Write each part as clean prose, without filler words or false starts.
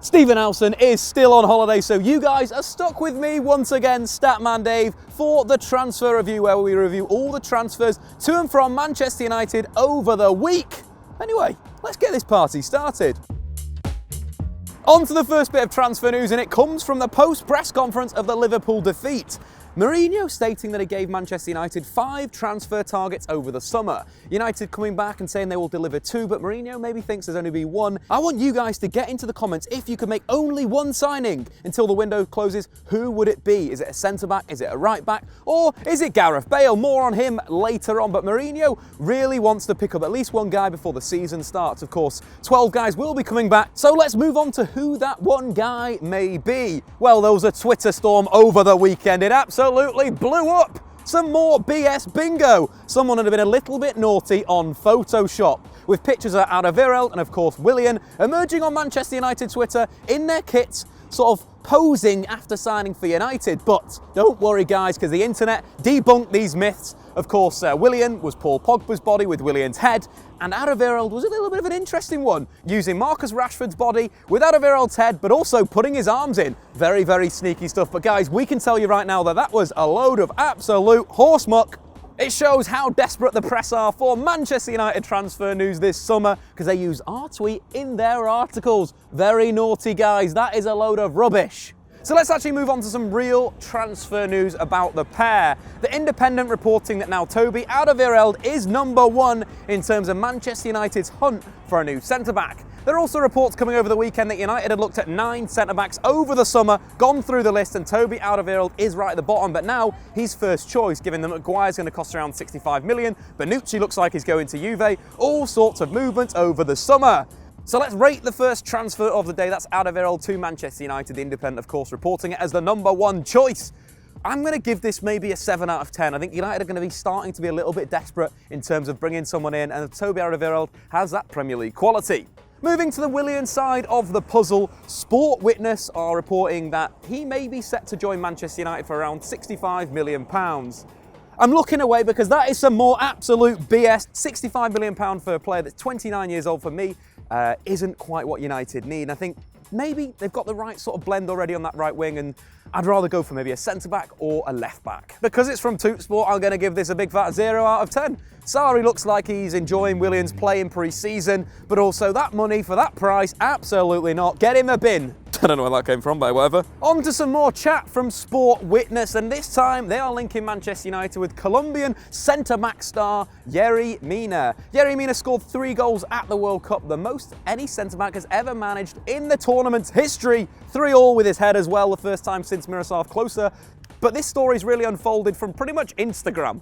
Stephen Howson is still on holiday, so you guys are stuck with me once again, Statman Dave, for the transfer review, where we review all the transfers to and from Manchester United over the week. Anyway, let's get this party started. On to the first bit of transfer news, and it comes from the post-press conference of the Liverpool defeat. Mourinho stating that he gave Manchester United 5 transfer targets over the summer. United coming back and saying they will deliver 2, but Mourinho maybe thinks there's only be 1. I want you guys to get into the comments. If you could make only 1 signing until the window closes, who would it be? Is it a centre-back? Is it a right-back? Or is it Gareth Bale? More on him later on, but Mourinho really wants to pick up at least 1 guy before the season starts. Of course, 12 guys will be coming back, so let's move on to who that 1 guy may be. Well, there was a Twitter storm over the weekend. It absolutely blew up. Some more BS bingo. Someone had been a little bit naughty on Photoshop, with pictures of Alderweireld and of course Willian emerging on Manchester United Twitter in their kits, sort of posing after signing for United. But don't worry guys, because the internet debunked these myths. Of course, Willian was Paul Pogba's body with Willian's head, and Alderweireld was a little bit of an interesting one, using Marcus Rashford's body with Alderweireld's head, but also putting his arms in. Very, very sneaky stuff. But guys, we can tell you right now that that was a load of absolute horse muck. It shows how desperate the press are for Manchester United transfer news this summer, because they use our tweet in their articles. Very naughty guys, that is a load of rubbish. So let's actually move on to some real transfer news about the pair. The Independent reporting that now Toby Alderweireld is number 1 in terms of Manchester United's hunt for a new centre-back. There are also reports coming over the weekend that United had looked at 9 centre-backs over the summer, gone through the list, and Toby Alderweireld is right at the bottom, but now he's first choice, given that Maguire's going to cost around 65 million, Bonucci looks like he's going to Juve, all sorts of movements over the summer. So let's rate the first transfer of the day. That's Alderweireld to Manchester United. The Independent, of course, reporting it as the number 1 choice. I'm going to give this maybe a 7 out of 10. I think United are going to be starting to be a little bit desperate in terms of bringing someone in, and Toby Alderweireld has that Premier League quality. Moving to the Willian side of the puzzle, Sport Witness are reporting that he may be set to join Manchester United for around £65 million. I'm looking away because that is some more absolute BS. £65 million for a player that's 29 years old for me isn't quite what United need. I think maybe they've got the right sort of blend already on that right wing, and I'd rather go for maybe a centre-back or a left-back. Because it's from TootSport, I'm going to give this a big fat 0 out of 10. Sarri looks like he's enjoying Willian's play in pre-season, but also that money for that price, absolutely not. Get in the bin. I don't know where that came from, but whatever. On to some more chat from Sport Witness, and this time they are linking Manchester United with Colombian centre-back star Yerry Mina. Yerry Mina scored 3 goals at the World Cup, the most any centre-back has ever managed in the tournament's history. 3-all with his head as well, the first time since Miroslav Klose. But this story's really unfolded from pretty much Instagram.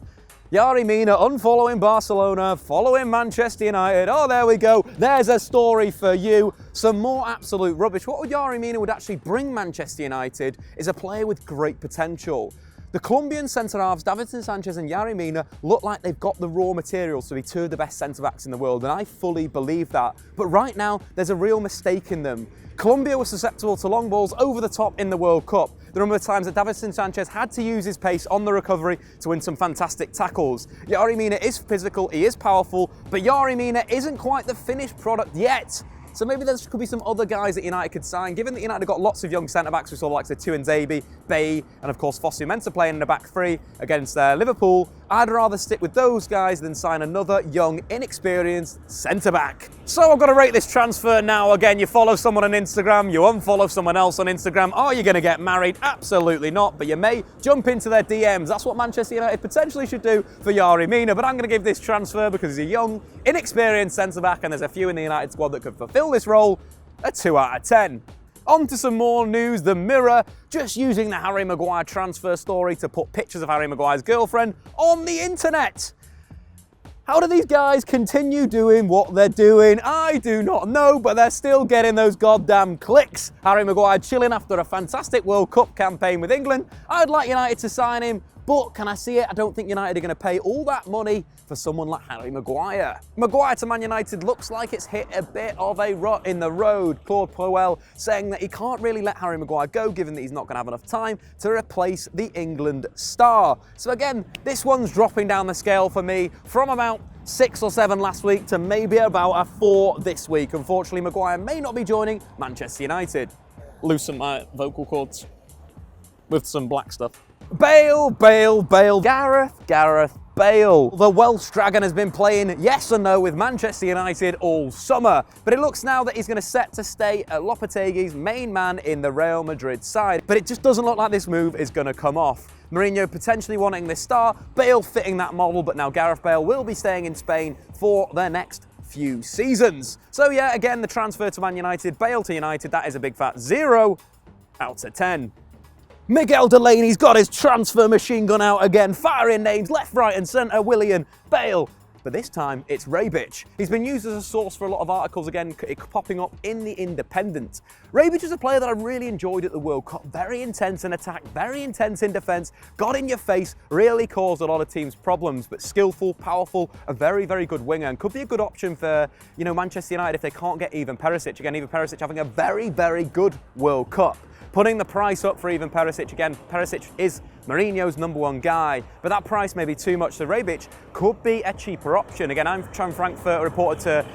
Yerry Mina unfollowing Barcelona, following Manchester United. Oh, there we go. There's a story for you. Some more absolute rubbish. What Yerry Mina would actually bring Manchester United is a player with great potential. The Colombian centre-halves, Davinson Sanchez and Yerry Mina, look like they've got the raw materials to be 2 of the best centre-backs in the world, and I fully believe that. But right now, there's a real mistake in them. Colombia was susceptible to long balls over the top in the World Cup. The number of times that Davinson Sanchez had to use his pace on the recovery to win some fantastic tackles. Yerry Mina is physical, he is powerful, but Yerry Mina isn't quite the finished product yet. So maybe there could be some other guys that United could sign. Given that United have got lots of young centre-backs, we saw the likes of Tuanzebe, Bay, and of course Fosu Mensah playing in the back 3 against Liverpool, I'd rather stick with those guys than sign another young, inexperienced centre-back. So I've got to rate this transfer now. Again, you follow someone on Instagram, you unfollow someone else on Instagram. Are you going to get married? Absolutely not, but you may jump into their DMs. That's what Manchester United potentially should do for Yerry Mina, but I'm going to give this transfer, because he's a young, inexperienced centre-back, and there's a few in the United squad that could fulfil this role, a 2 out of 10. On to some more news. The Mirror just using the Harry Maguire transfer story to put pictures of Harry Maguire's girlfriend on the internet. How do these guys continue doing what they're doing? I do not know, but they're still getting those goddamn clicks. Harry Maguire chilling after a fantastic World Cup campaign with England. I'd like United to sign him, but can I see it? I don't think United are going to pay all that money for someone like Harry Maguire. Maguire to Man United looks like it's hit a bit of a rut in the road. Claude Puel saying that he can't really let Harry Maguire go, given that he's not going to have enough time to replace the England star. So again, this one's dropping down the scale for me from about 6 or 7 last week to maybe about a 4 this week. Unfortunately, Maguire may not be joining Manchester United. Loosen my vocal cords with some black stuff. Bale, Gareth Bale. The Welsh Dragon has been playing yes and no with Manchester United all summer, but it looks now that he's going to set to stay at Lopetegui's main man in the Real Madrid side. But it just doesn't look like this move is going to come off. Mourinho potentially wanting this star, Bale fitting that model, but now Gareth Bale will be staying in Spain for their next few seasons. So yeah, again, the transfer to Man United, Bale to United, that is a big fat 0 out of 10. Miguel Delaney's got his transfer machine gun out again, firing names left, right and centre, Willian, Bale. But this time, it's Rebic. He's been used as a source for a lot of articles, again, popping up in the Independent. Rebic is a player that I really enjoyed at the World Cup. Very intense in attack, very intense in defence, got in your face, really caused a lot of teams problems, but skillful, powerful, a very, very good winger, and could be a good option for, you know, Manchester United if they can't get Ivan Perisic. Again, Ivan Perisic having a very, very good World Cup. Putting the price up for Ivan Perisic, again, Perisic is Mourinho's #1 guy, but that price may be too much, so Rebic could be a cheaper option. Again, Eintracht Frankfurt reported to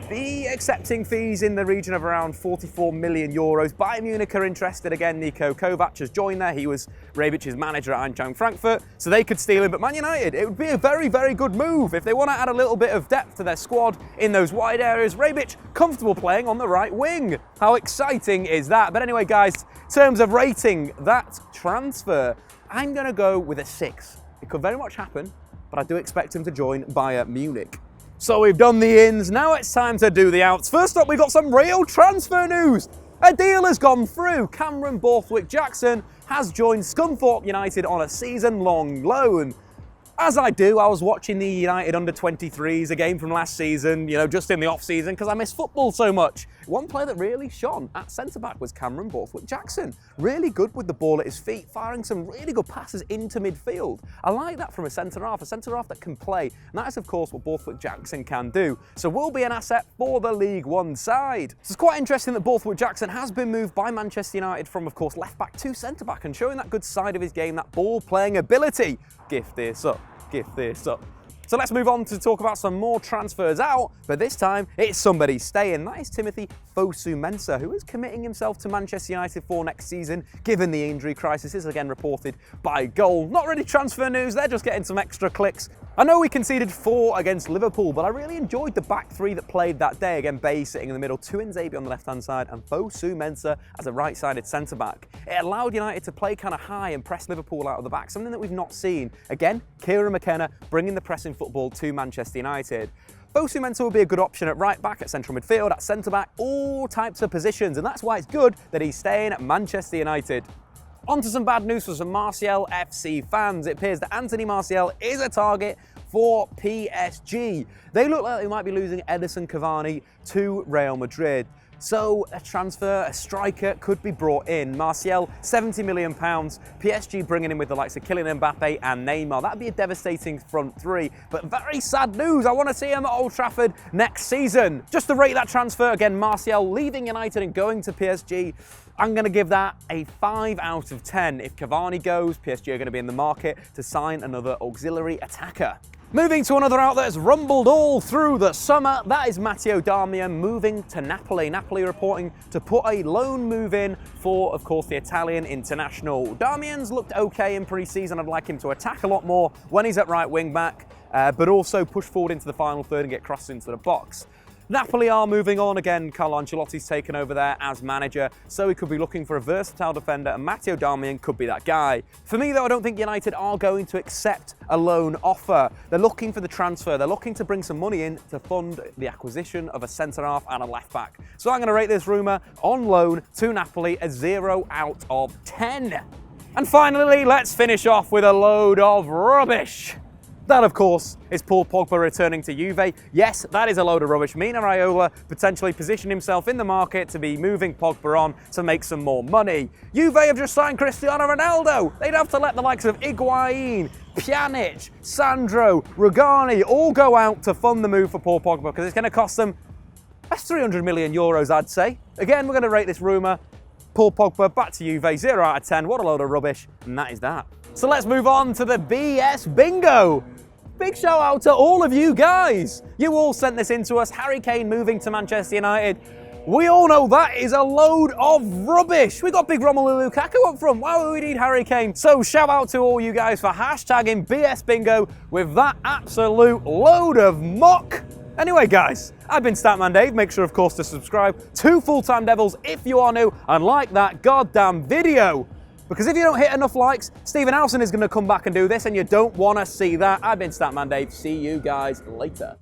be accepting fees in the region of around 44 million euros. Bayern Munich are interested again. Niko Kovac has joined there. He was Rebic's manager at Eintracht Frankfurt, so they could steal him. But Man United, it would be a very, very good move if they want to add a little bit of depth to their squad in those wide areas. Rebic, comfortable playing on the right wing. How exciting is that? But anyway, guys, in terms of rating that transfer, I'm going to go with a 6. It could very much happen, but I do expect him to join Bayern Munich. So we've done the ins, now it's time to do the outs. First up, we've got some real transfer news. A deal has gone through. Cameron Borthwick-Jackson has joined Scunthorpe United on a season-long loan. As I do, I was watching the United under-23s, a game from last season, you know, just in the off-season, because I miss football so much. One player that really shone at centre-back was Cameron Borthwick-Jackson. Really good with the ball at his feet, firing some really good passes into midfield. I like that from a centre-half that can play, and that is, of course, what Borthwick-Jackson can do. So will be an asset for the League One side. So it's quite interesting that Borthwick-Jackson has been moved by Manchester United from, of course, left-back to centre-back, and showing that good side of his game, that ball-playing ability. Gift this up. Gift this up. So let's move on to talk about some more transfers out, but this time it's somebody staying. That is Timothy Fosu-Mensah, who is committing himself to Manchester United for next season, given the injury crisis. This is again reported by Goal. Not really transfer news, they're just getting some extra clicks. I know we conceded 4 against Liverpool, but I really enjoyed the back 3 that played that day. Again, Bay sitting in the middle, Tuanzebe on the left-hand side, and Fosu-Mensah as a right-sided centre-back. It allowed United to play kind of high and press Liverpool out of the back, something that we've not seen. Again, Kieran McKenna bringing the pressing football to Manchester United. Fosu-Mensah will be a good option at right back, at central midfield, at centre back, all types of positions, and that's why it's good that he's staying at Manchester United. On to some bad news for some Martial FC fans. It appears that Anthony Martial is a target for PSG. They look like they might be losing Edinson Cavani to Real Madrid. So a transfer, a striker could be brought in. Martial, £70 million. PSG bringing in with the likes of Kylian Mbappe and Neymar. That'd be a devastating front 3, but very sad news. I want to see him at Old Trafford next season. Just to rate that transfer, again, Martial leaving United and going to PSG, I'm going to give that a 5 out of 10. If Cavani goes, PSG are going to be in the market to sign another auxiliary attacker. Moving to another out that has rumbled all through the summer, that is Matteo Darmian moving to Napoli. Napoli reporting to put a loan move in for, of course, the Italian international. Darmian's looked okay in pre-season. I'd like him to attack a lot more when he's at right wing back, but also push forward into the final third and get crossed into the box. Napoli are moving on again. Carlo Ancelotti's taken over there as manager, so he could be looking for a versatile defender, and Matteo Darmian could be that guy. For me, though, I don't think United are going to accept a loan offer. They're looking for the transfer. They're looking to bring some money in to fund the acquisition of a centre-half and a left-back. So I'm going to rate this rumour on loan to Napoli a 0 out of 10. And finally, let's finish off with a load of rubbish. That, of course, is Paul Pogba returning to Juve. Yes, that is a load of rubbish. Mino Raiola potentially positioned himself in the market to be moving Pogba on to make some more money. Juve have just signed Cristiano Ronaldo. They'd have to let the likes of Higuain, Pjanic, Sandro, Rugani all go out to fund the move for Paul Pogba, because it's going to cost them, that's 300 million euros, I'd say. Again, we're going to rate this rumour. Paul Pogba back to Juve, 0 out of 10. What a load of rubbish. And that is that. So let's move on to the BS bingo. Big shout out to all of you guys. You all sent this in to us. Harry Kane moving to Manchester United. We all know that is a load of rubbish. We got big Romelu Lukaku up front. Why would we need Harry Kane? So shout out to all you guys for hashtagging BS Bingo with that absolute load of muck. Anyway, guys, I've been Statman Dave. Make sure, of course, to subscribe to Full Time Devils if you are new and like that goddamn video. Because if you don't hit enough likes, Stephen Howson is going to come back and do this, and you don't want to see that. I've been Statman Dave. See you guys later.